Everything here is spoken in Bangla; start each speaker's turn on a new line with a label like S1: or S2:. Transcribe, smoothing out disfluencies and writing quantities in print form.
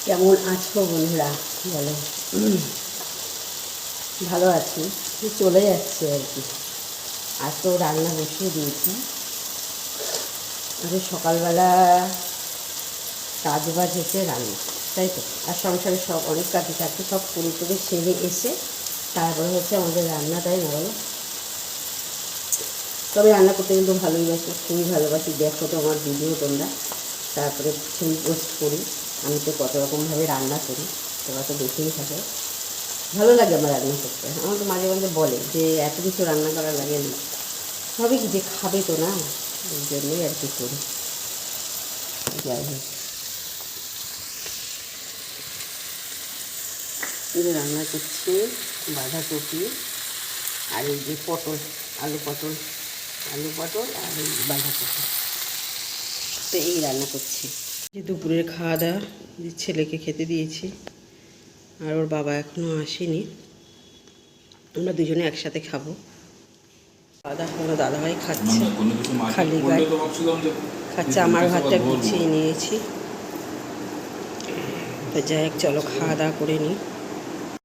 S1: কেমন আছো বন্ধুরা বলো? ভালো আছি, চলে যাচ্ছে আর কি। আজ তো রান্না বসিয়ে দিয়েছি। আজকে সকালবেলা কাজ বাজ হচ্ছে রান্না, তাই তো। আর সংসারে সব অনেক কাজে থাকে, সব করে টরে সেরে এসে তারপরে হচ্ছে আমাদের রান্না, তাই না বলো? তবে রান্না করতে কিন্তু ভালোই বাসি, খুবই ভালোবাসি। দেখো তো আমার ভিডিও তোমরা, তারপরে ছবি পোস্ট করি। আমি তো কত রকমভাবে রান্না করি, তোমরা তো দেখেই থাকো। ভালো লাগে আমার রান্না করতে। আমার তো মাঝে মাঝে বলে যে এত কিছু রান্না করা লাগে না, হবে কি যে খাবে তো না, ওই জন্যই আর কি করি। যাই হোক, রান্না করছি বাঁধাকপি আর এই যে পটল, আলু পটল, আলু পটল আর এই বাঁধাকপি, তো এই রান্না করছি। যে দুপুরের খাওয়া দাওয়া ছেলেকে খেতে দিয়েছি, আর ওর বাবা এখনও আসেনি। আমরা দুজনে একসাথে খাবো। দাদা দাদাভাই খাচ্ছে খালি গায়ে, খাচ্ছে। আমার ভাতটা গুছিয়ে নিয়েছি। তো যাই হোক, চলো খাওয়া দাওয়া করে নিই।